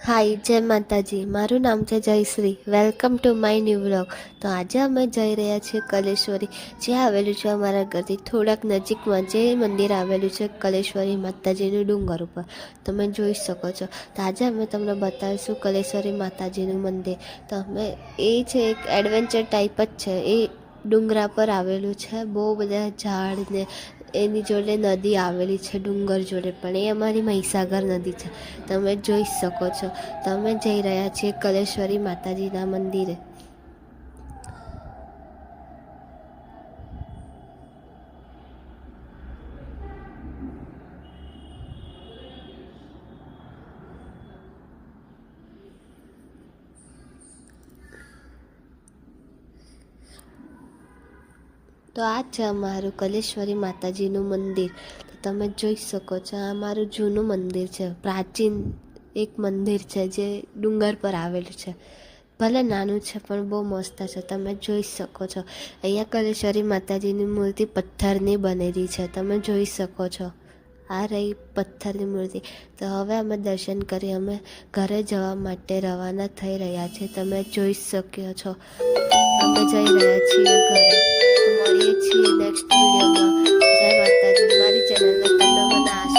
હાય, જય માતાજી. મારું નામ છે Jayashree. Welcome to my new vlog. તો આજે અમે જઈ રહ્યા છીએ કલેશ્વરી, જે આવેલું છે અમારા ઘરથી થોડાક નજીકમાં. જે મંદિર આવેલું છે કલેશ્વરી માતાજીનું ડુંગર ઉપર, તમે જોઈ શકો છો. તો આજે અમે તમને બતાવીશું કલેશ્વરી માતાજીનું મંદિર. તો એ છે એક એડવેન્ચર ટાઈપ જ છે. એ ડુંગરા પર આવેલું છે. બહુ બધા ઝાડ ને એની જોડે નદી આવેલી છે ડુંગર જોડે, પણ એ અમારી મહીસાગર નદી છે. તમે જોઈ શકો છો. તમે જઈ રહ્યા છીએ કલેશ્વરી માતાજીના મંદિરે. તો આ છે અમારું કલેશ્વરી માતાજીનું મંદિર. તમે જોઈ શકો છો, આ અમારું જૂનું મંદિર છે. પ્રાચીન એક મંદિર છે જે ડુંગર પર આવેલું છે. ભલે નાનું છે પણ બહુ મસ્ત છે. તમે જોઈ શકો છો. અહીંયા કલેશ્વરી માતાજીની મૂર્તિ પથ્થરની બનેલી છે. તમે જોઈ શકો છો. આ રહી પથ્થરની મૂર્તિ. તો હવે અમે દર્શન કરી અમે ઘરે જવા માટે રવાના થઈ રહ્યા છીએ. તમે જોઈ શક્યો છો, અમે જઈ રહ્યા છીએ ઘરે. મળીએ છીએ નેક્સ્ટ વિડીયોમાં. જય માતાજી. મારી ચેનલને તમને મને આશીર્વાદ